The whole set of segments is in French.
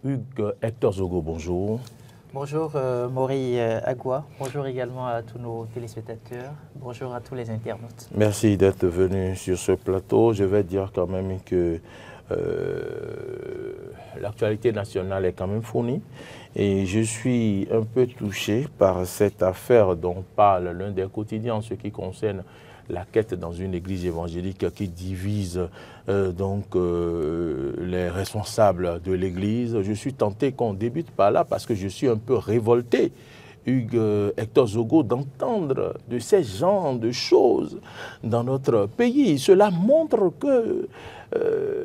Hugues Hector Zogo, bonjour. Bonjour Maury Agua, bonjour également à tous nos téléspectateurs, bonjour à tous les internautes. Merci d'être venu sur ce plateau. Je vais dire quand même que l'actualité nationale est quand même fournie et je suis un peu touché par cette affaire dont parle l'un des quotidiens en ce qui concerne la quête dans une église évangélique qui divise les responsables de l'église. Je suis tenté qu'on débute par là parce que je suis un peu révolté, Hugues Hector Zogo, d'entendre de ces genres de choses dans notre pays. Cela montre que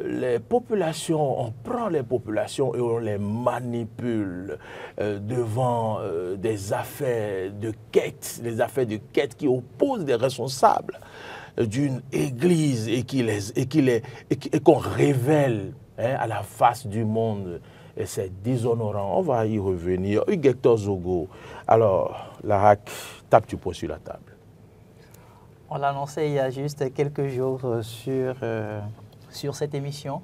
les populations, on prend les populations et on les manipule devant des affaires de quête, qui opposent des responsables d'une église et qu'on révèle à la face du monde. Et c'est déshonorant. On va y revenir. Hugues Hector Zogo, alors, la RAC tape du poing sur la table. On l'a annoncé il y a juste quelques jours sur cette émission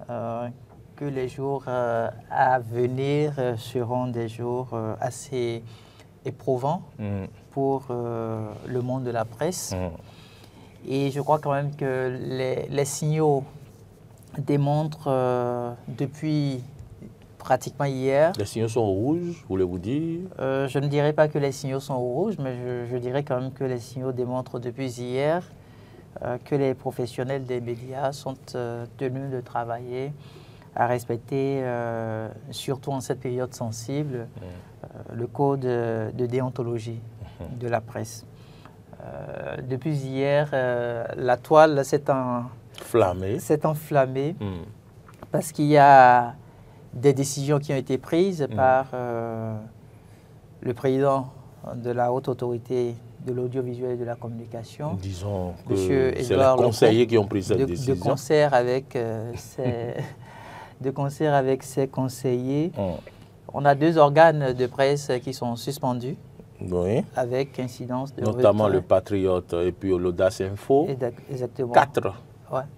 que les jours à venir seront des jours assez éprouvants pour le monde de la presse. Et je crois quand même que les signaux démontrent depuis pratiquement hier. Les signaux sont rouges, voulez-vous dire? Je ne dirais pas que les signaux sont rouges, mais je dirais quand même que les signaux démontrent depuis hier que les professionnels des médias sont tenus de travailler à respecter, surtout en cette période sensible, le code de déontologie de la presse. Depuis hier, la toile s'est enflammée parce qu'il y a des décisions qui ont été prises par le président de la Haute Autorité de l'audiovisuel et de la communication. Disons que c'est les conseillers qui ont pris cette décision. De concert avec ses conseillers. On a 2 organes de presse qui sont suspendus. Oui. Avec incidence de notamment retrait. Le Patriote et puis l'Audace Info. Exactement. 4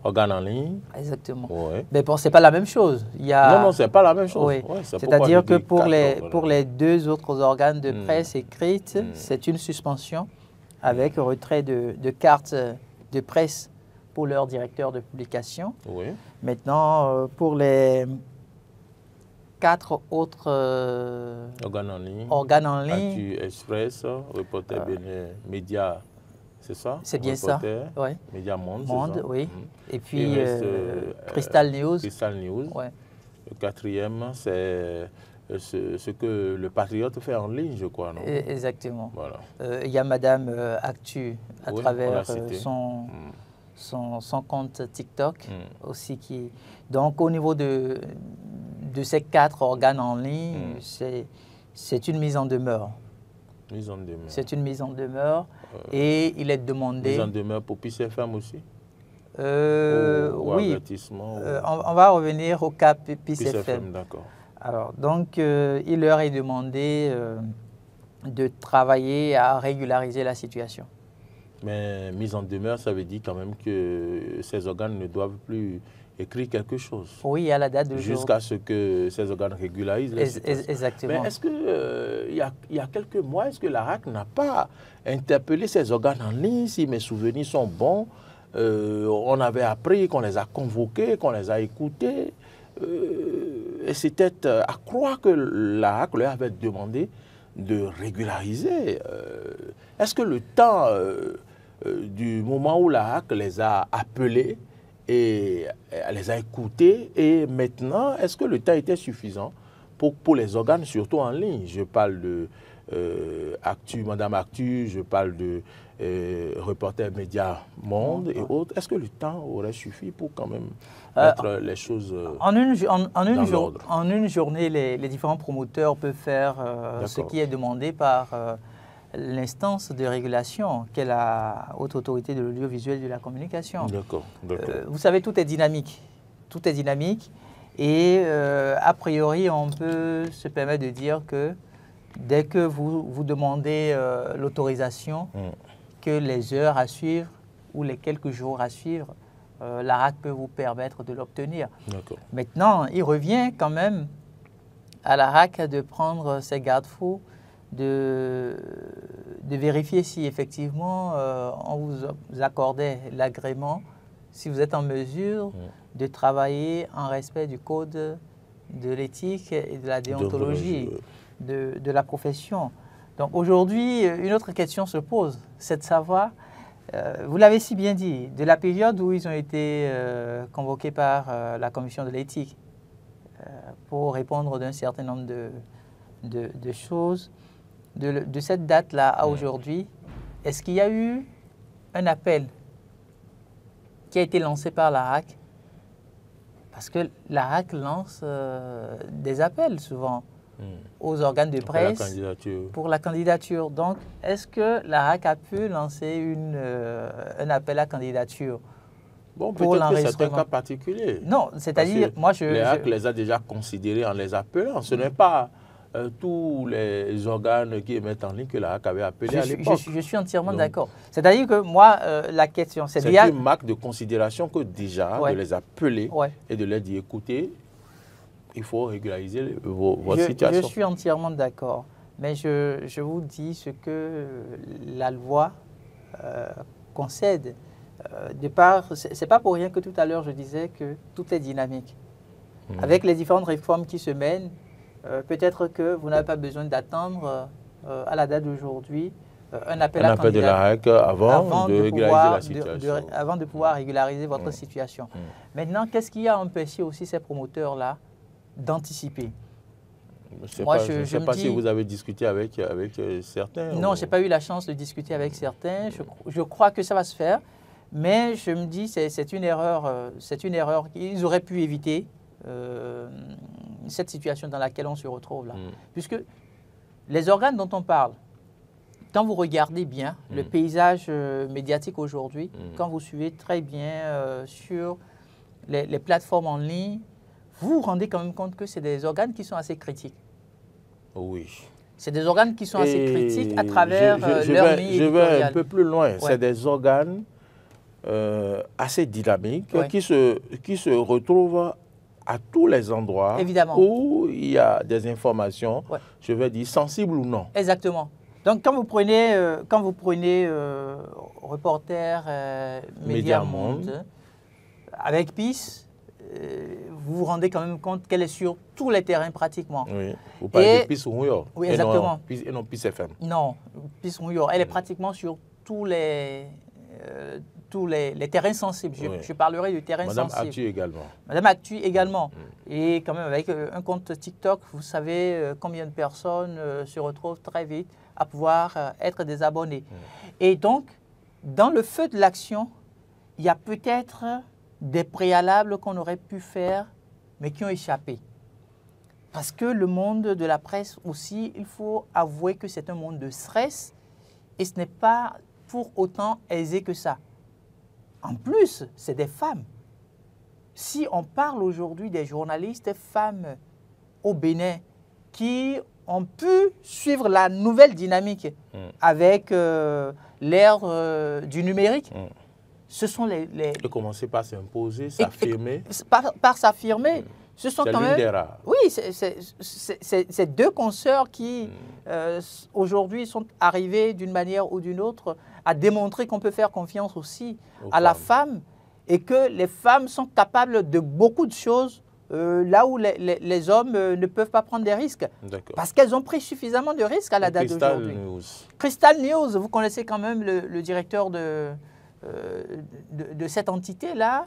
organes en ligne. Exactement. Ouais. Mais bon, ce n'est pas la même chose. Non, ce n'est pas la même chose. Oui. Ouais, c'est-à-dire que pour les 2 autres organes de presse écrites, c'est une suspension avec retrait de cartes de presse pour leur directeur de publication. Oui. Maintenant, pour les 4 autres organes en ligne. Actu Express, Reporter Bénin, Média, c'est ça? C'est bien ça, oui. Média Monde, oui. Et puis Crystal News. Crystal News. Ouais. Le 4e, c'est ce que le Patriote fait en ligne, je crois, non? Exactement. Voilà. Il y a Madame Actu à travers son compte TikTok aussi qui... Donc au niveau de ces 4 organes en ligne, c'est une mise en demeure. Mise en demeure. C'est une mise en demeure et il est demandé... Mise en demeure pour PIS FM aussi? Oui. Avertissement, on va revenir au cas PIS FM. D'accord. Alors, donc, il leur est demandé de travailler à régulariser la situation. Mais mise en demeure, ça veut dire quand même que ces organes ne doivent plus écrire quelque chose. Oui, à la date de jusqu'à ce que ces organes régularisent la situation. Exactement. Mais est-ce que il y a quelques mois, est-ce que la RAC n'a pas interpellé ces organes en ligne? Si mes souvenirs sont bons, on avait appris qu'on les a convoqués, qu'on les a écoutés. Et c'était à croire que la RAC leur avait demandé de régulariser. Est-ce que le temps du moment où la RAC les a appelés et les a écoutés, et maintenant, est-ce que le temps était suffisant pour les organes, surtout en ligne? Je parle de Actu, Madame Actu, je parle de Reporter Média Monde et autres. Est-ce que le temps aurait suffi pour quand même mettre les choses en une journée, les différents promoteurs peuvent faire ce qui est demandé par l'instance de régulation qu'est la Haute Autorité de l'audiovisuel et de la communication. D'accord. Vous savez, tout est dynamique. Tout est dynamique. Et a priori, on peut se permettre de dire que dès que vous demandez l'autorisation, que les heures à suivre ou les quelques jours à suivre, la RAC peut vous permettre de l'obtenir. Maintenant, il revient quand même à la RAC de prendre ses garde-fous, de vérifier si effectivement on vous accordait l'agrément, si vous êtes en mesure de travailler en respect du code de l'éthique et de la déontologie de la profession. Donc aujourd'hui, une autre question se pose, c'est de savoir, vous l'avez si bien dit, de la période où ils ont été convoqués par la commission de l'éthique pour répondre d'un certain nombre de choses, de cette date-là à aujourd'hui, est-ce qu'il y a eu un appel qui a été lancé par la RAC? Parce que la RAC lance des appels souvent aux organes de presse pour la candidature. Donc, est-ce que la RAC a pu lancer un appel à candidature? Bon, peut-être que c'est un cas particulier. Non, c'est-à-dire, moi je... Les RAC les a déjà considérés en les appelant. Ce n'est pas tous les organes qui émettent en ligne que la RAC avait appelé à l'époque. Je suis entièrement d'accord. C'est-à-dire que moi, la question, c'est une marque de considération que déjà de les appeler et de leur dire, écoutez, il faut régulariser votre situation. Je suis entièrement d'accord. Mais je vous dis ce que la loi concède. C'est pas pour rien que tout à l'heure je disais que tout est dynamique. Avec les différentes réformes qui se mènent, peut-être que vous n'avez pas besoin d'attendre à la date d'aujourd'hui un appel à de la RAC avant de régulariser la situation. Avant de pouvoir régulariser votre situation. Maintenant, qu'est-ce qui a empêché aussi ces promoteurs-là d'anticiper? Je ne sais pas si vous avez discuté avec certains. Non, je n'ai pas eu la chance de discuter avec certains. Je crois que ça va se faire. Mais je me dis que c'est une erreur qu'ils auraient pu éviter cette situation dans laquelle on se retrouve là. Puisque les organes dont on parle, quand vous regardez bien le paysage médiatique aujourd'hui, quand vous suivez très bien sur les plateformes en ligne, vous vous rendez quand même compte que c'est des organes qui sont assez critiques. Oui. C'est des organes qui sont assez critiques à travers leur ligne éditoriale. Je vais un peu plus loin. C'est des organes assez dynamiques qui se retrouvent à tous les endroits où il y a des informations, je vais dire, sensibles ou non. Exactement. Donc, quand vous prenez Reporter Média Monde, avec PIS, vous vous rendez quand même compte qu'elle est sur tous les terrains pratiquement. Oui. Vous parlez de PIS Rouillard. Oui, exactement. Et non PIS FM. Non, PIS Rouillard. Elle est pratiquement sur tous les terrains sensibles. Je parlerai de terrains sensibles. Madame Actu également. Madame Actu également. Et quand même avec un compte TikTok, vous savez combien de personnes se retrouvent très vite à pouvoir être des abonnés. Et donc, dans le feu de l'action, il y a peut-être des préalables qu'on aurait pu faire, mais qui ont échappé. Parce que le monde de la presse aussi, il faut avouer que c'est un monde de stress et ce n'est pas pour autant aisé que ça. En plus, c'est des femmes. Si on parle aujourd'hui des journalistes femmes au Bénin qui ont pu suivre la nouvelle dynamique avec l'ère du numérique, ce sont les... De commencer par s'imposer, s'affirmer. Par s'affirmer. Ce sont quand même... des rares. Oui, c'est deux consoeurs qui, aujourd'hui, sont arrivés d'une manière ou d'une autre à démontrer qu'on peut faire confiance aussi à la femme et que les femmes sont capables de beaucoup de choses là où les hommes ne peuvent pas prendre des risques. Parce qu'elles ont pris suffisamment de risques à la date d'aujourd'hui. Crystal News, vous connaissez quand même le directeur de cette entité-là.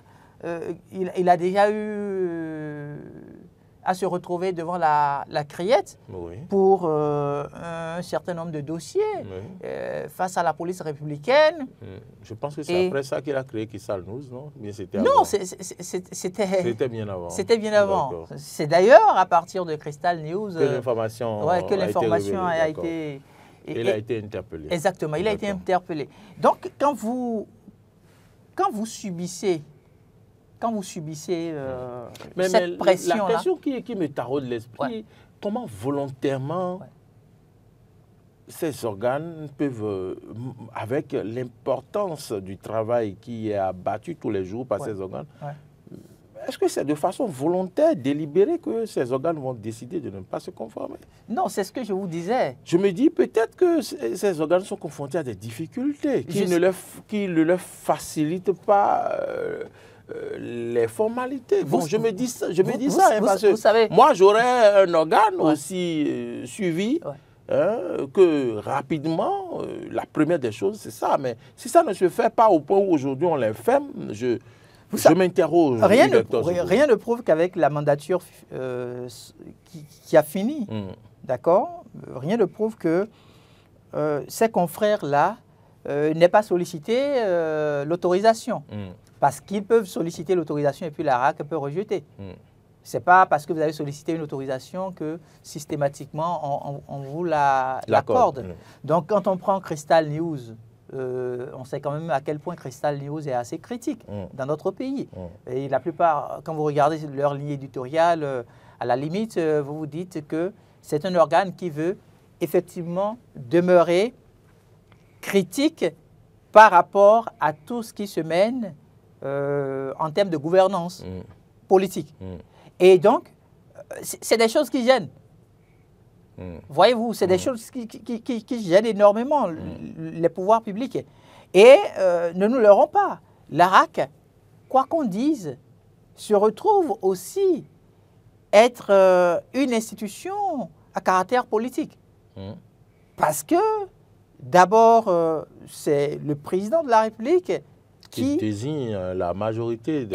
Il a déjà eu à se retrouver devant la criette pour un certain nombre de dossiers face à la police républicaine. Je pense que c'est après ça qu'il a créé Crystal News, non? Non, c'était bien avant. C'était bien avant. C'est d'ailleurs à partir de Crystal News que l'information a été... Il a été interpellé. Exactement, il a été interpellé. Donc, quand vous subissez cette pression-là... La question qui me taraude l'esprit, comment volontairement ces organes peuvent, avec l'importance du travail qui est abattu tous les jours par ces organes, est-ce que c'est de façon volontaire, délibérée, que ces organes vont décider de ne pas se conformer? Non, c'est ce que je vous disais. Je me dis peut-être que ces organes sont confrontés à des difficultés qui ne leur facilitent pas les formalités. Bon, je me dis ça, parce que savez, moi, j'aurais un organe aussi suivi. Ouais. Que rapidement, la première des choses, c'est ça. Mais si ça ne se fait pas au point où aujourd'hui on l'infirme, je m'interroge. Rien ne prouve qu'avec la mandature qui a fini, d'accord, rien ne prouve que ces confrères-là n'aient pas sollicité l'autorisation. Parce qu'ils peuvent solliciter l'autorisation et puis la RAC peut rejeter. Ce n'est pas parce que vous avez sollicité une autorisation que systématiquement on vous l'accorde. Donc quand on prend Crystal News, on sait quand même à quel point Crystal News est assez critique dans notre pays. Et la plupart, quand vous regardez leur ligne éditoriale, à la limite, vous vous dites que c'est un organe qui veut effectivement demeurer critique par rapport à tout ce qui se mène en termes de gouvernance politique. Et donc, c'est des choses qui gênent. Voyez-vous, c'est des choses qui gênent énormément les pouvoirs publics. Et ne nous leurrons pas, la RAC, quoi qu'on dise, se retrouve aussi être une institution à caractère politique. Parce que, d'abord, c'est le président de la République qui désigne la majorité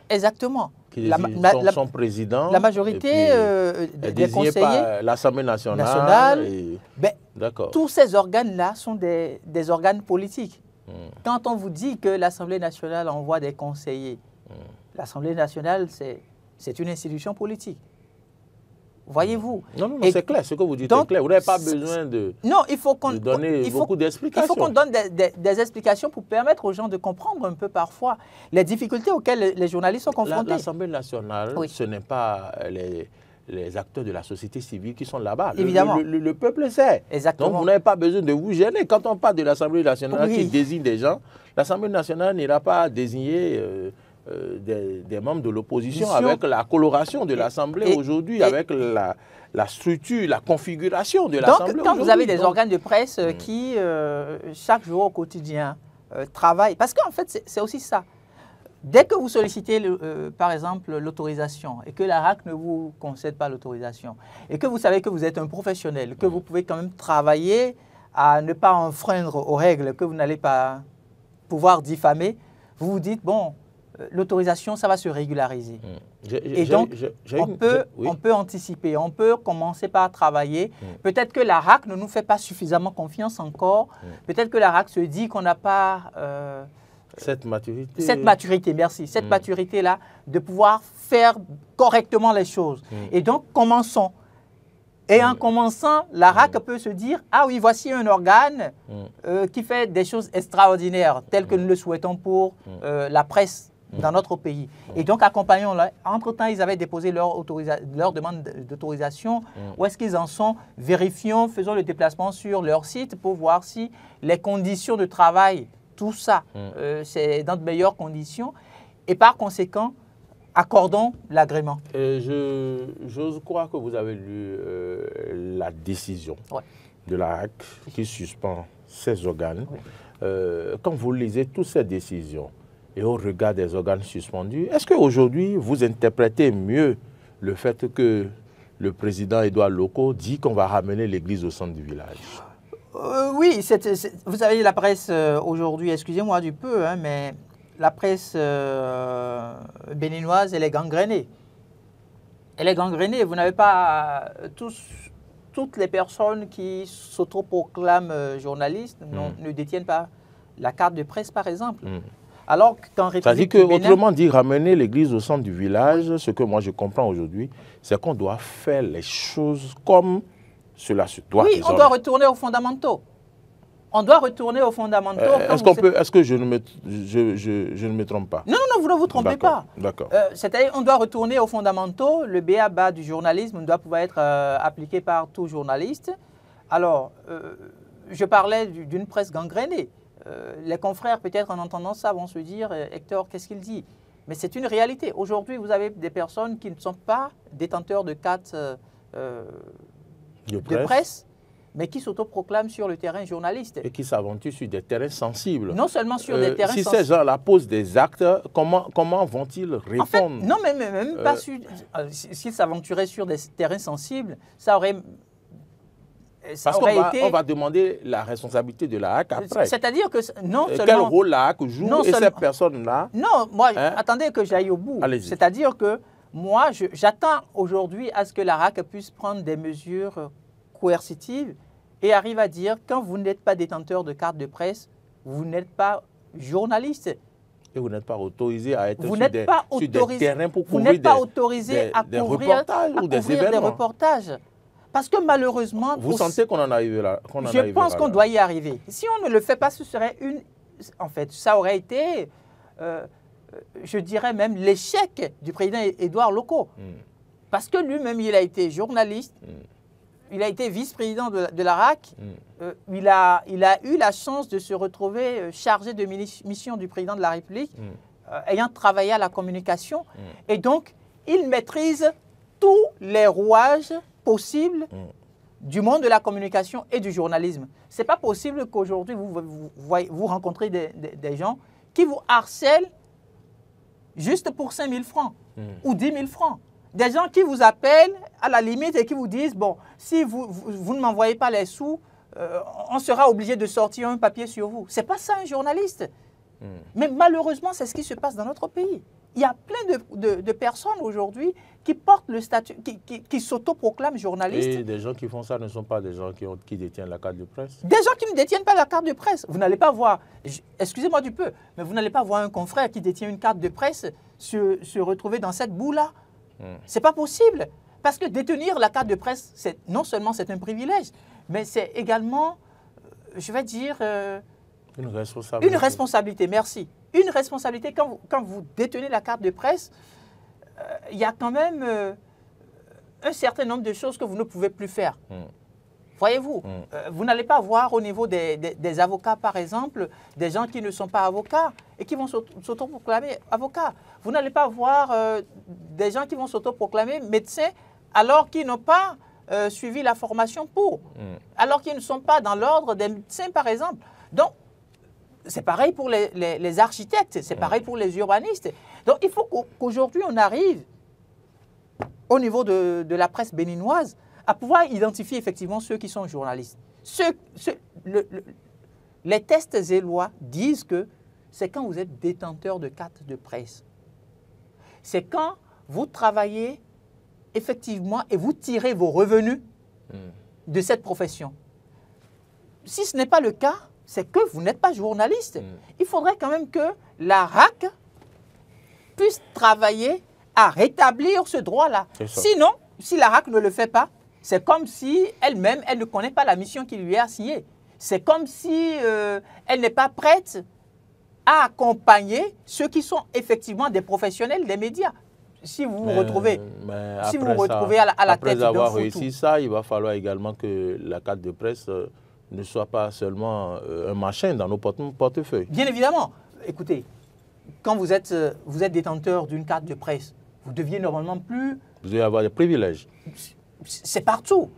exactement. Qui désigne son président. La majorité des conseillers par l'Assemblée nationale. Tous ces organes-là sont des organes politiques. Quand on vous dit que l'Assemblée nationale envoie des conseillers, l'Assemblée nationale, c'est une institution politique. Voyez-vous. Non, c'est clair, ce que vous dites est clair. Vous n'avez pas besoin de donner beaucoup d'explications. Il faut qu'on donne des explications pour permettre aux gens de comprendre un peu parfois les difficultés auxquelles les journalistes sont confrontés. L'Assemblée nationale, ce n'est pas les acteurs de la société civile qui sont là-bas. Évidemment. Le peuple sait. Exactement. Donc vous n'avez pas besoin de vous gêner. Quand on parle de l'Assemblée nationale qui désigne des gens, l'Assemblée nationale n'ira pas désigner des membres de l'opposition avec la coloration de l'Assemblée aujourd'hui, avec la structure, la configuration de l'Assemblée. Donc, quand vous avez des organes de presse qui, chaque jour au quotidien, travaillent, parce qu'en fait, c'est aussi ça. Dès que vous sollicitez, par exemple, l'autorisation et que la RAC ne vous concède pas l'autorisation et que vous savez que vous êtes un professionnel, que vous pouvez quand même travailler à ne pas enfreindre aux règles, que vous n'allez pas pouvoir diffamer, vous vous dites, bon, l'autorisation, ça va se régulariser. Et donc, on peut anticiper, on peut commencer par travailler. Peut-être que la RAC ne nous fait pas suffisamment confiance encore. Peut-être que la RAC se dit qu'on n'a pas... cette maturité. Cette maturité, merci. Cette maturité-là, de pouvoir faire correctement les choses. Et donc, commençons. Et en commençant, la RAC peut se dire, ah oui, voici un organe qui fait des choses extraordinaires, telles que nous le souhaitons pour la presse dans notre pays. Et donc, accompagnons-la. Entre-temps, ils avaient déposé leur demande d'autorisation. Où est-ce qu'ils en sont? Vérifions, faisons le déplacement sur leur site pour voir si les conditions de travail, tout ça, c'est dans de meilleures conditions. Et par conséquent, accordons l'agrément. Je crois que vous avez lu la décision de la RAC qui suspend ces organes. Quand vous lisez toutes ces décisions, et au regard des organes suspendus, est-ce qu'aujourd'hui, vous interprétez mieux le fait que le président Édouard Loko dit qu'on va ramener l'église au centre du village? Oui, vous savez, la presse aujourd'hui, excusez-moi du peu, hein, mais la presse béninoise, elle est gangrénée. Elle est gangrénée. Vous n'avez pas toutes les personnes qui s'autoproclament journalistes ne détiennent pas la carte de presse, par exemple. Alors qu'en République du Bénin... Autrement dit, ramener l'église au centre du village, ce que moi je comprends aujourd'hui, c'est qu'on doit faire les choses comme cela se doit. Oui, on doit retourner aux fondamentaux. On doit retourner aux fondamentaux. Est-ce que je ne me trompe pas? Non, vous ne vous trompez pas. D'accord. C'est-à-dire qu'on doit retourner aux fondamentaux. Le b.a.-ba du journalisme doit pouvoir être appliqué par tout journaliste. Alors, je parlais d'une presse gangrénée. Les confrères, peut-être en entendant ça, vont se dire, Hector, qu'est-ce qu'il dit? Mais c'est une réalité. Aujourd'hui, vous avez des personnes qui ne sont pas détenteurs de carte de presse, mais qui s'autoproclament sur le terrain journaliste. Et qui s'aventurent sur des terrains sensibles. Non seulement sur des terrains sensibles. Si ces gens-là posent des actes, comment vont-ils répondre? En fait, non, mais même pas sur... S'ils s'aventuraient sur des terrains sensibles, ça aurait... Parce qu'on va demander la responsabilité de la HAC après. C'est-à-dire que non seulement... Quel rôle la HAC joue et ces personnes-là... Non, moi, attendez que j'aille au bout. C'est-à-dire que moi, j'attends aujourd'hui à ce que la HAC puisse prendre des mesures coercitives et arrive à dire, quand vous n'êtes pas détenteur de carte de presse, vous n'êtes pas journaliste. Et vous n'êtes pas autorisé à être sur des terrains pour couvrir des reportages ou des reportages. Parce que malheureusement... Vous sentez qu'on en arrive là? Je pense qu'on doit y arriver. Si on ne le fait pas, ce serait une... En fait, ça aurait été, je dirais même, l'échec du président Édouard Loko. Parce que lui-même, il a été journaliste, il a été vice-président de la RAC, il a eu la chance de se retrouver chargé de mission du président de la République, ayant travaillé à la communication. Et donc, il maîtrise tous les rouages possible du monde de la communication et du journalisme. Ce n'est pas possible qu'aujourd'hui, vous rencontrez des gens qui vous harcèlent juste pour 5 000 francs ou 10 000 francs. Des gens qui vous appellent à la limite et qui vous disent, bon, si vous ne m'envoyez pas les sous, on sera obligé de sortir un papier sur vous. Ce n'est pas ça un journaliste. Mais malheureusement, c'est ce qui se passe dans notre pays. Il y a plein de personnes aujourd'hui qui portent le statut, qui s'autoproclament journalistes. Et des gens qui font ça ne sont pas des gens qui détiennent la carte de presse? Des gens qui ne détiennent pas la carte de presse. Vous n'allez pas voir, excusez-moi du peu, mais vous n'allez pas voir un confrère qui détient une carte de presse se retrouver dans cette boue-là. Ce n'est pas possible. Parce que détenir la carte de presse, non seulement c'est un privilège, mais c'est également, je vais dire... une responsabilité. Une responsabilité, merci. Une responsabilité, quand vous détenez la carte de presse, il y a quand même un certain nombre de choses que vous ne pouvez plus faire. Voyez-vous, vous n'allez pas voir au niveau des avocats, par exemple, des gens qui ne sont pas avocats et qui vont s'autoproclamer avocats. Vous n'allez pas voir des gens qui vont s'autoproclamer médecins alors qu'ils n'ont pas suivi la formation pour, alors qu'ils ne sont pas dans l'ordre des médecins, par exemple. Donc, c'est pareil pour les architectes, c'est pareil pour les urbanistes. Donc, il faut qu'aujourd'hui, on arrive, au niveau de la presse béninoise, à pouvoir identifier effectivement ceux qui sont journalistes. Les tests et lois disent que c'est quand vous êtes détenteur de carte de presse. C'est quand vous travaillez effectivement et vous tirez vos revenus de cette profession. Si ce n'est pas le cas, c'est que vous n'êtes pas journaliste. Il faudrait quand même que la RAC puisse travailler à rétablir ce droit-là. Sinon, si la RAC ne le fait pas, c'est comme si elle-même, elle ne connaît pas la mission qui lui est assignée. C'est comme si elle n'est pas prête à accompagner ceux qui sont effectivement des professionnels des médias. Si vous vous retrouvez, à la tête d'un Après avoir réussi ça, il va falloir également que la carte de presse ne soit pas seulement un machin dans nos portefeuilles. Bien évidemment. Écoutez, quand vous êtes détenteur d'une carte de presse, vous deviez normalement plus... Vous devez avoir des privilèges. C'est partout.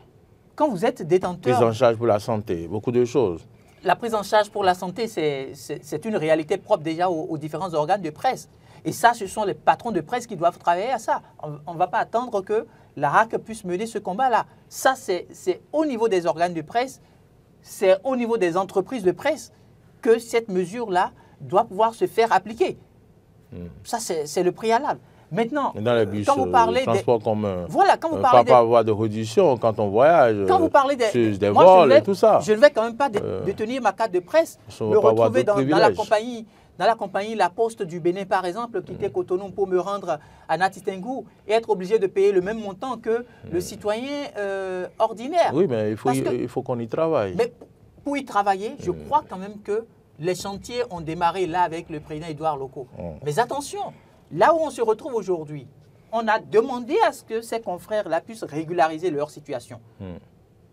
Quand vous êtes détenteur... Prise en charge pour la santé, beaucoup de choses. La prise en charge pour la santé, c'est une réalité propre déjà aux différents organes de presse. Et ça, ce sont les patrons de presse qui doivent travailler à ça. On ne va pas attendre que la RAC puisse mener ce combat-là. Ça, c'est au niveau des organes de presse, c'est au niveau des entreprises de presse que cette mesure-là doit pouvoir se faire appliquer. Ça, c'est le préalable. Maintenant, dans les bus, quand vous parlez transport commun, voilà, quand vous parlez pas avoir de réduction quand on voyage, quand vous parlez des vols et tout ça. Je ne vais quand même pas détenir ma carte de presse, me retrouver dans la compagnie La Poste du Bénin, par exemple, quitter Cotonou pour me rendre à Natitingou et être obligé de payer le même montant que le citoyen ordinaire. Oui, mais il faut qu'on y travaille. Mais pour y travailler, je crois quand même que les chantiers ont démarré là avec le président Édouard Loko. Mais attention, là où on se retrouve aujourd'hui, on a demandé à ce que ces confrères-là puissent régulariser leur situation.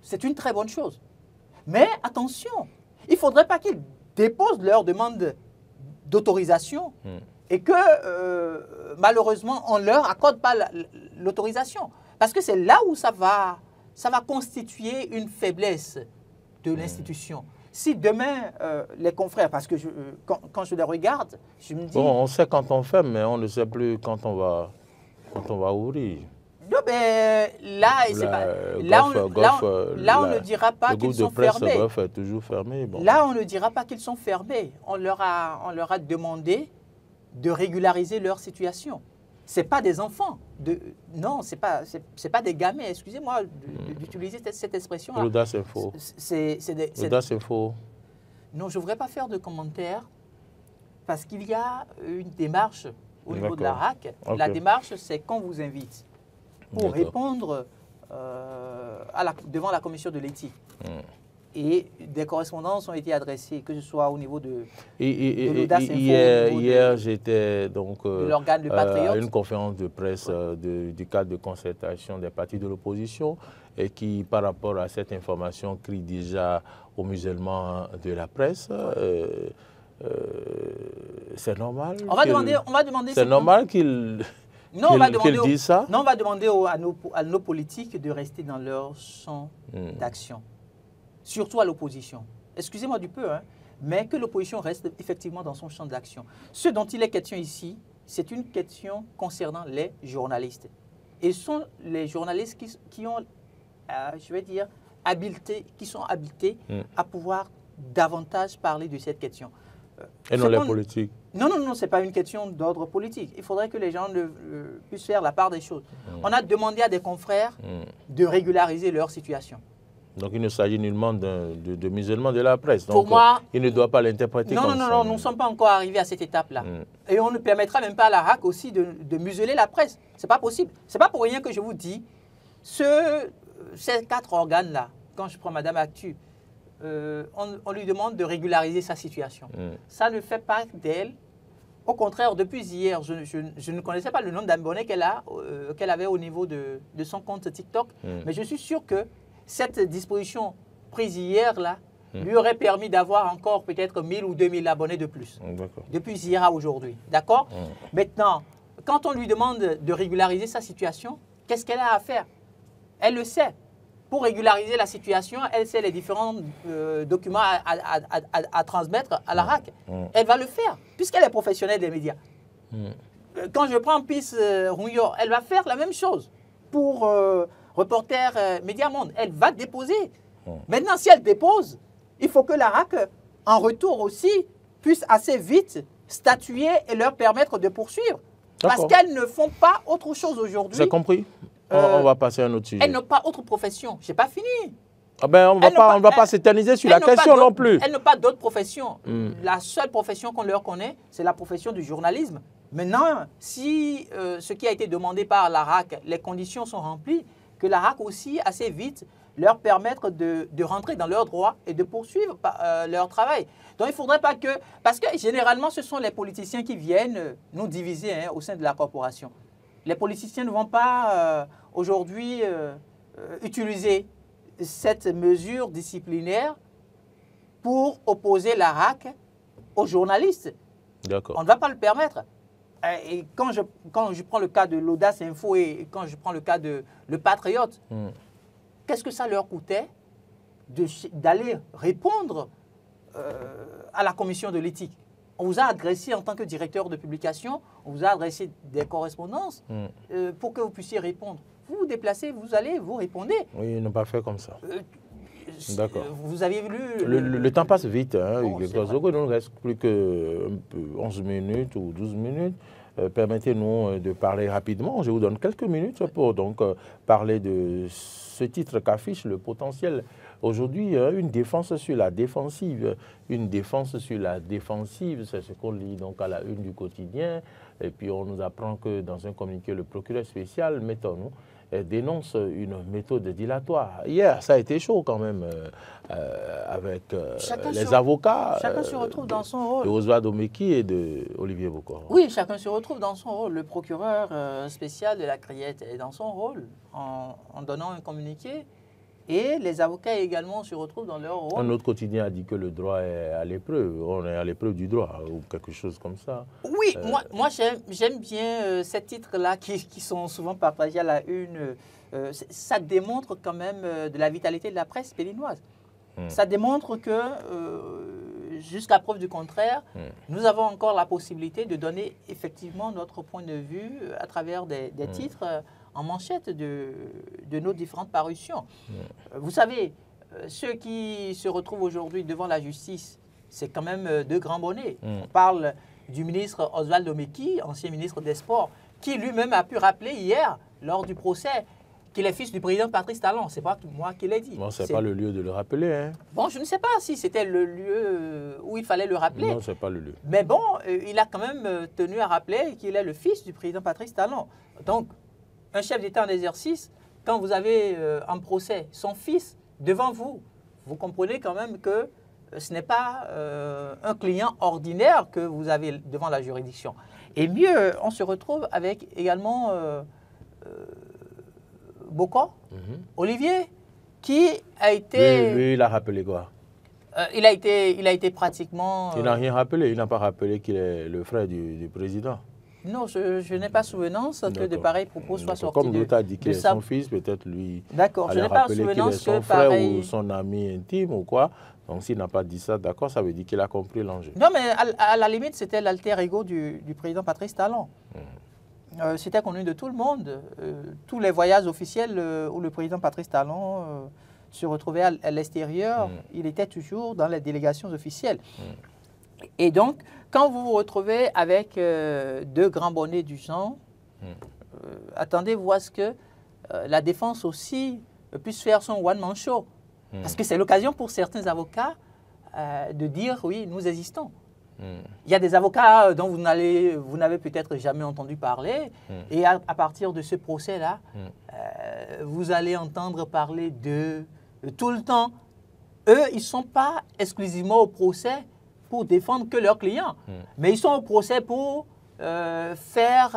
C'est une très bonne chose. Mais attention, il ne faudrait pas qu'ils déposent leur demande d'autorisation et que malheureusement, on ne leur accorde pas l'autorisation. Parce que c'est là où ça va constituer une faiblesse de l'institution. Si demain, les confrères, parce que quand je les regarde, je me dis... Bon, on sait quand on ferme, mais on ne sait plus quand on va ouvrir. Non, mais là, on ne dira pas qu'ils sont fermés. Le groupe de presse est toujours fermé. Bon. Là, on ne dira pas qu'ils sont fermés. On leur a demandé de régulariser leur situation. Ce n'est pas des enfants. Non, ce n'est pas des gamins. Excusez-moi d'utiliser cette expression-là. L'audace est faux. L'audace est faux. Non, je ne voudrais pas faire de commentaires parce qu'il y a une démarche au niveau de la RAC. Okay. La démarche, c'est qu'on vous invite pour répondre devant la commission de l'éthique. Et des correspondances ont été adressées, que ce soit au niveau de l'Audace Info. Hier j'étais donc à une conférence de presse du cadre de concertation des partis de l'opposition et qui, par rapport à cette information, crie déjà au musellement de la presse. C'est normal. On va demander. C'est normal qu'il dise ça. Non, on va demander à nos politiques de rester dans leur champ d'action. Surtout à l'opposition. Excusez-moi du peu, hein, mais que l'opposition reste effectivement dans son champ d'action. Ce dont il est question ici, c'est une question concernant les journalistes. Et ce sont les journalistes qui ont, je vais dire, qui sont habilités à pouvoir davantage parler de cette question. Et non les politiques. Non, ce n'est pas une question d'ordre politique. Il faudrait que les gens puissent faire la part des choses. On a demandé à des confrères de régulariser leur situation. Donc il ne s'agit nullement de musellement de la presse. Donc, pour moi, il ne doit pas l'interpréter comme ça. Non, nous ne sommes pas encore arrivés à cette étape-là. Et on ne permettra même pas à la RAC aussi de museler la presse. Ce n'est pas possible. Ce n'est pas pour rien que je vous dis, ces 4 organes-là, quand je prends Madame Actu, on lui demande de régulariser sa situation. Ça ne fait pas d'elle. Au contraire, depuis hier, je ne connaissais pas le nombre d'abonnés qu'elle avait au niveau de son compte TikTok. Mais je suis sûr que cette disposition prise hier, là, lui aurait permis d'avoir encore peut-être 1000 ou 2000 abonnés de plus. Depuis hier à aujourd'hui. D'accord? Maintenant, quand on lui demande de régulariser sa situation, qu'est-ce qu'elle a à faire? Elle le sait. Pour régulariser la situation, elle sait les différents documents à transmettre à la RAC. Elle va le faire, puisqu'elle est professionnelle des médias. Quand je prends Peace Rouillot, elle va faire la même chose pour Reporter Média Monde. Elle va déposer. Maintenant, si elle dépose, il faut que la RAC, en retour aussi, puisse assez vite statuer et leur permettre de poursuivre. Parce qu'elles ne font pas autre chose aujourd'hui. J'ai compris. On va passer à un autre sujet. Elles n'ont pas autre profession. Je n'ai pas fini. Ah ben, on ne va pas s'éterniser sur la question non plus. Elles n'ont pas d'autres professions. La seule profession qu'on leur connaît, c'est la profession du journalisme. Maintenant, si ce qui a été demandé par la RAC, les conditions sont remplies, que la RAC aussi, assez vite, leur permettre de rentrer dans leurs droits et de poursuivre leur travail. Donc, il ne faudrait pas que... Parce que généralement, ce sont les politiciens qui viennent nous diviser au sein de la corporation. Les politiciens ne vont pas aujourd'hui utiliser cette mesure disciplinaire pour opposer la RAC aux journalistes. On ne va pas le permettre. Et quand je prends le cas de l'Audace Info et quand je prends le cas de Le Patriote, qu'est-ce que ça leur coûtait d'aller répondre à la commission de l'éthique? On vous a adressé en tant que directeur de publication, on vous a adressé des correspondances pour que vous puissiez répondre. Vous vous déplacez, vous allez, vous répondez. Oui, ils n'ont pas fait comme ça. D'accord. Vous avez lu... Le temps passe vite. Hein, il ne nous reste plus que 11 minutes ou 12 minutes. Permettez-nous de parler rapidement. Je vous donne quelques minutes pour donc parler de ce titre qu'affiche le potentiel. Aujourd'hui, une défense sur la défensive. Une défense sur la défensive, c'est ce qu'on lit donc à la une du quotidien. Et puis on nous apprend que dans un communiqué, le procureur spécial, mettons-nous, dénonce une méthode dilatoire. Hier, ça a été chaud quand même avec les avocats. Chacun se retrouve dans son rôle. De Oswald Omeki et de Olivier Bokor. Oui, chacun se retrouve dans son rôle. Le procureur spécial de la Criette est dans son rôle en donnant un communiqué Et les avocats également se retrouvent dans leur rôle. Un autre quotidien a dit que le droit est à l'épreuve, on est à l'épreuve du droit, ou quelque chose comme ça. Oui, moi j'aime bien ces titres-là qui sont souvent partagés à la une. Ça démontre quand même de la vitalité de la presse béninoise. Ça démontre que, jusqu'à preuve du contraire, nous avons encore la possibilité de donner effectivement notre point de vue à travers des titres en manchette de nos différentes parutions. Vous savez, ceux qui se retrouvent aujourd'hui devant la justice, c'est quand même deux grands bonnets. On parle du ministre Oswald Omeki, ancien ministre des Sports, qui lui-même a pu rappeler hier, lors du procès, qu'il est fils du président Patrice Talon. Ce n'est pas moi qui l'ai dit. Bon, ce n'est pas le lieu de le rappeler. Hein. Bon, je ne sais pas si c'était le lieu où il fallait le rappeler. Non, ce n'est pas le lieu. Mais bon, il a quand même tenu à rappeler qu'il est le fils du président Patrice Talon. Donc, un chef d'État en exercice, quand vous avez en procès son fils devant vous, vous comprenez quand même que ce n'est pas un client ordinaire que vous avez devant la juridiction. Et mieux, on se retrouve avec également Boko, Olivier, qui a été... Lui, il a rappelé quoi? Il a été pratiquement... Il n'a rien rappelé, il n'a pas rappelé qu'il est le frère du président. Non, je n'ai pas souvenance que de pareils propos soient sortis. Comme d'autres a dit qu'il est son fils, peut-être lui... D'accord, je n'ai pas souvenance que frère ou son ami intime ou quoi. Donc s'il n'a pas dit ça, d'accord, ça veut dire qu'il a compris l'enjeu. Non, mais à la limite, c'était l'alter ego du président Patrice Talon. C'était connu de tout le monde. Tous les voyages officiels où le président Patrice Talon se retrouvait à l'extérieur, il était toujours dans les délégations officielles. Et donc, quand vous vous retrouvez avec deux grands bonnets du genre, attendez-vous à ce que la défense aussi puisse faire son one-man show. Parce que c'est l'occasion pour certains avocats de dire, oui, nous existons. Il y a des avocats dont vous n'avez peut-être jamais entendu parler, et à partir de ce procès-là, vous allez entendre parler de tout le temps. Eux, ils ne sont pas exclusivement au procès pour défendre que leurs clients, mais ils sont au procès pour faire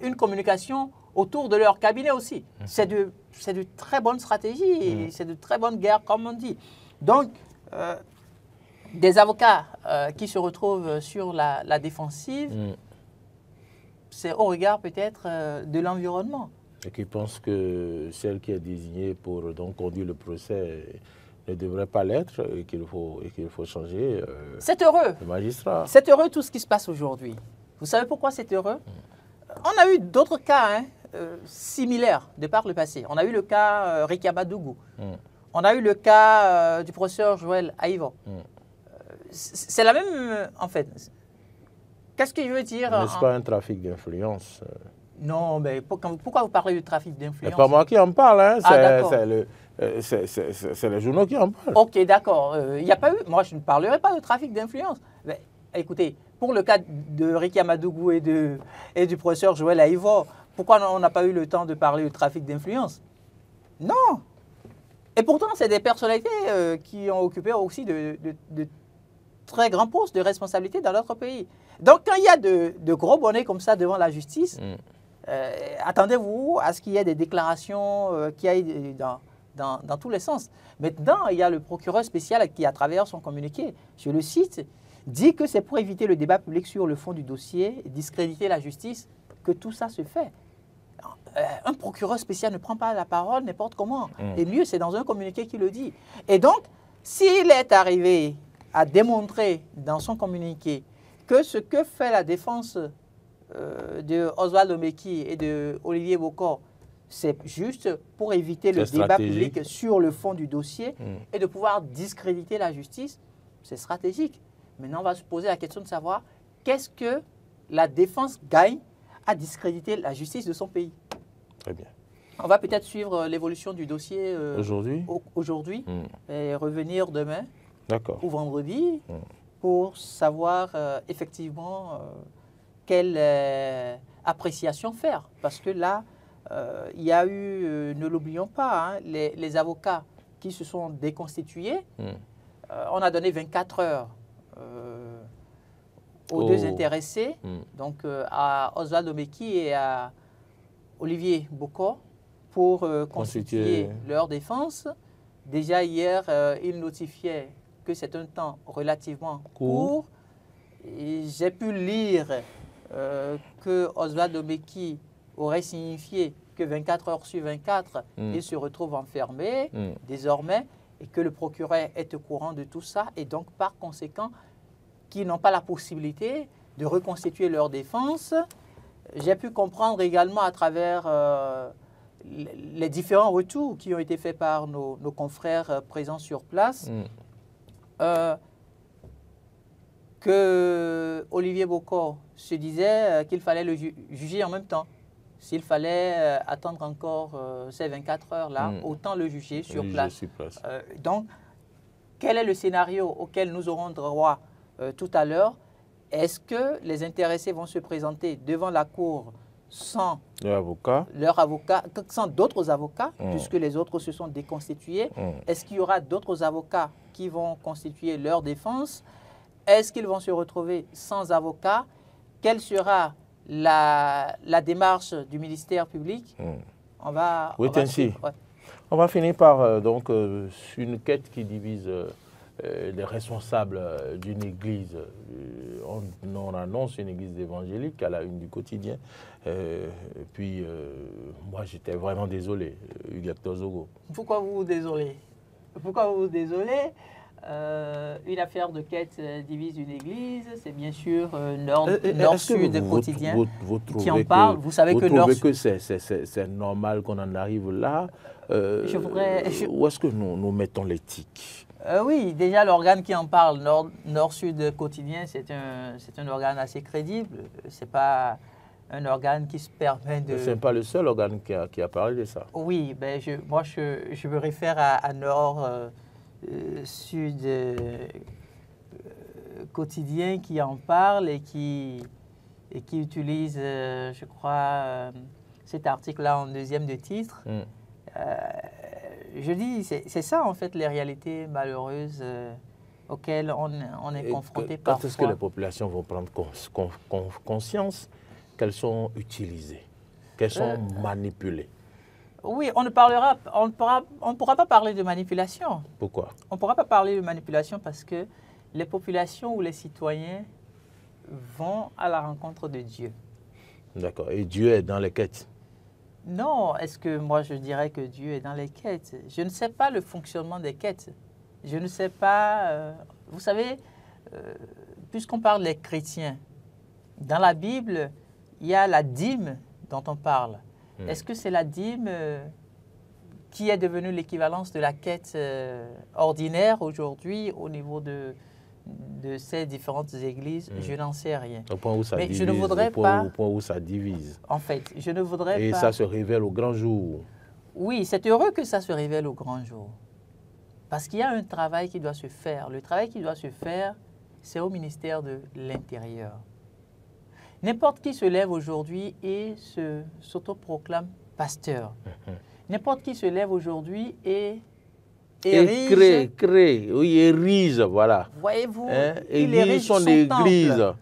une communication autour de leur cabinet aussi. C'est de très bonnes stratégies, c'est de très bonnes guerres, comme on dit. Donc, des avocats qui se retrouvent sur la défensive, c'est au regard peut-être de l'environnement. Et qui pensent que celle qui est désignée pour donc conduire le procès ne devrait pas l'être et qu'il faut changer c'est heureux. Le magistrat. C'est heureux tout ce qui se passe aujourd'hui. Vous savez pourquoi c'est heureux? On a eu d'autres cas similaires de par le passé. On a eu le cas Ricky Amadougou. On a eu le cas du professeur Joël Aïvo. C'est la même, en fait. Qu'est-ce que je veux dire? N'est-ce pas un trafic d'influence? Non, mais pourquoi vous parlez de trafic d'influence? C'est pas moi qui en parle, hein. Ah, c'est les journaux qui en parlent. Ok, d'accord. Il n'y a pas eu. Moi, je ne parlerai pas de trafic d'influence. Écoutez, pour le cas de Ricky Amadougou et du professeur Joël Aïvo, pourquoi on n'a pas eu le temps de parler de trafic d'influence? Non. Et pourtant, c'est des personnalités qui ont occupé aussi de très grands postes de responsabilité dans notre pays. Donc, quand il y a de gros bonnets comme ça devant la justice, attendez-vous à ce qu'il y ait des déclarations qui aillent dans tous les sens. Maintenant, il y a le procureur spécial qui, à travers son communiqué, je le cite, dit que c'est pour éviter le débat public sur le fond du dossier, discréditer la justice, que tout ça se fait. Un procureur spécial ne prend pas la parole n'importe comment. Et mieux, c'est dans un communiqué qu'il le dit. Et donc, s'il est arrivé à démontrer dans son communiqué que ce que fait la défense de Oswald Omeki et de Olivier Boko, c'est juste pour éviter le débat public sur le fond du dossier et de pouvoir discréditer la justice, c'est stratégique. Maintenant, on va se poser la question de savoir qu'est-ce que la défense gagne à discréditer la justice de son pays. Très bien. On va peut-être suivre l'évolution du dossier aujourd'hui et revenir demain ou vendredi pour savoir effectivement quelle appréciation faire. Parce que là, il y a eu, ne l'oublions pas, hein, les avocats qui se sont déconstitués. On a donné 24 heures aux deux intéressés, donc à Oswald Omeki et à Olivier Boko, pour constituer leur défense. Déjà hier, il notifiait que c'est un temps relativement court. J'ai pu lire que Oswald Meki aurait signifié que 24 heures sur 24, il se retrouve enfermé désormais et que le procureur est au courant de tout ça et donc par conséquent qu'ils n'ont pas la possibilité de reconstituer leur défense. J'ai pu comprendre également à travers les différents retours qui ont été faits par nos confrères présents sur place que Olivier Bokor se disait qu'il fallait le juger en même temps. S'il fallait attendre encore ces 24 heures-là, autant le juger sur place. Donc, quel est le scénario auquel nous aurons droit tout à l'heure? Est-ce que les intéressés vont se présenter devant la Cour sans leur avocat, sans d'autres avocats, puisque les autres se sont déconstitués? Est-ce qu'il y aura d'autres avocats qui vont constituer leur défense? Est-ce qu'ils vont se retrouver sans avocat? Quelle sera la démarche du ministère public? On va finir par donc, une quête qui divise les responsables d'une église. On annonce une église évangélique à la une du quotidien. Puis, moi, j'étais vraiment désolé, Hugues Tozogo. Pourquoi vous vous désolez? Pourquoi vous vous désolez? Une affaire de quête divise une église, c'est bien sûr Nord-Sud quotidien qui en parle. Vous savez que Nord-Sud... Vous trouvez que c'est normal qu'on en arrive là? Où est-ce que nous mettons l'éthique? Oui, déjà l'organe qui en parle, Nord-Sud quotidien, c'est un organe assez crédible. Ce n'est pas un organe qui se permet de... Ce n'est pas le seul organe qui a parlé de ça. Oui, ben moi je me réfère à Nord-Sud quotidien qui en parle et qui utilise, je crois, cet article-là en deuxième de titre. Je dis, c'est ça en fait les réalités malheureuses auxquelles on est confronté parfois. Quand est-ce que les populations vont prendre conscience qu'elles sont utilisées, qu'elles sont manipulées? Oui, on ne pourra pas parler de manipulation. Pourquoi? On ne pourra pas parler de manipulation parce que les populations ou les citoyens vont à la rencontre de Dieu. D'accord. Et Dieu est dans les quêtes? Non, est-ce que moi je dirais que Dieu est dans les quêtes? Je ne sais pas le fonctionnement des quêtes. Je ne sais pas... vous savez, puisqu'on parle des chrétiens, dans la Bible, il y a la dîme dont on parle. Est-ce que c'est la dîme qui est devenue l'équivalence de la quête ordinaire aujourd'hui au niveau de ces différentes églises? Je n'en sais rien. Au point où ça divise, je ne voudrais pas... Au point où ça divise. En fait, je ne voudrais pas... Et ça se révèle au grand jour. Oui, c'est heureux que ça se révèle au grand jour. Parce qu'il y a un travail qui doit se faire. Le travail qui doit se faire, c'est au ministère de l'Intérieur. N'importe qui se lève aujourd'hui et s'autoproclame pasteur. N'importe qui se lève aujourd'hui et érige... érige, voilà. Voyez-vous, il érige son église.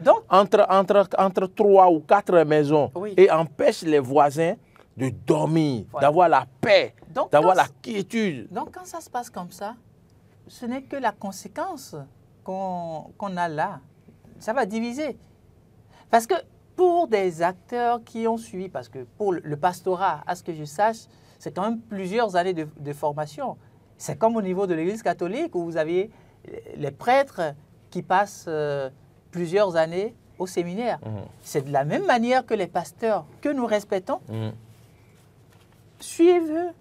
Donc, entre 3 ou 4 maisons et empêche les voisins de dormir, d'avoir la paix, d'avoir la quiétude. Donc, quand ça se passe comme ça, ce n'est que la conséquence qu'on a là. Ça va diviser. Parce que pour des acteurs qui ont suivi, parce que pour le pastorat, à ce que je sache, c'est quand même plusieurs années de formation. C'est comme au niveau de l'Église catholique où vous avez les prêtres qui passent plusieurs années au séminaire. C'est de la même manière que les pasteurs que nous respectons suivent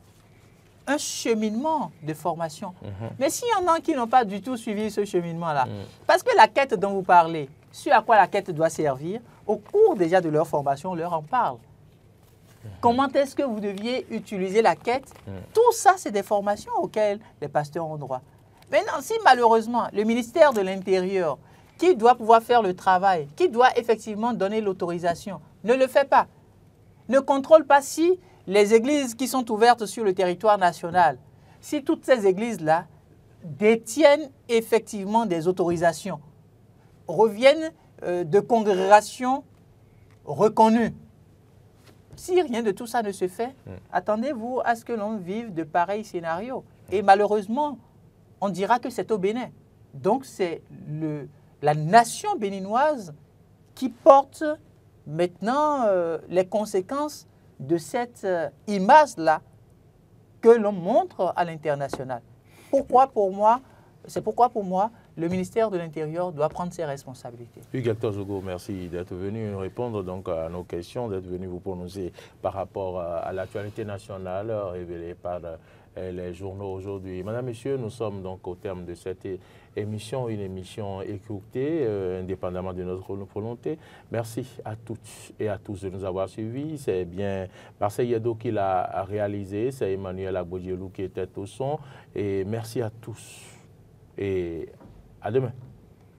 un cheminement de formation. Mais s'il y en a qui n'ont pas du tout suivi ce cheminement-là, parce que la quête dont vous parlez, ce à quoi la quête doit servir, au cours déjà de leur formation, on leur en parle. Comment est-ce que vous deviez utiliser la quête? Tout ça, c'est des formations auxquelles les pasteurs ont droit. Maintenant, si malheureusement, le ministère de l'Intérieur, qui doit pouvoir faire le travail, qui doit effectivement donner l'autorisation, ne le fait pas, ne contrôle pas si les églises qui sont ouvertes sur le territoire national, si toutes ces églises-là détiennent effectivement des autorisations, reviennent de congrégations reconnues, si rien de tout ça ne se fait, attendez-vous à ce que l'on vive de pareils scénarios. Et malheureusement, on dira que c'est au Bénin. Donc c'est la nation béninoise qui porte maintenant les conséquences de cette image-là que l'on montre à l'international. C'est pourquoi pour moi, le ministère de l'Intérieur doit prendre ses responsabilités. Hugues Hector Zogo, merci d'être venu répondre donc à nos questions, d'être venu vous prononcer par rapport à l'actualité nationale révélée par les journaux aujourd'hui. Madame, Messieurs, nous sommes donc au terme de cette émission, une émission écoutée, indépendamment de notre volonté. Merci à toutes et à tous de nous avoir suivis. C'est bien Marseille Yedo qui l'a réalisé, c'est Emmanuel Agbodjelou qui était au son. Et merci à tous et à demain.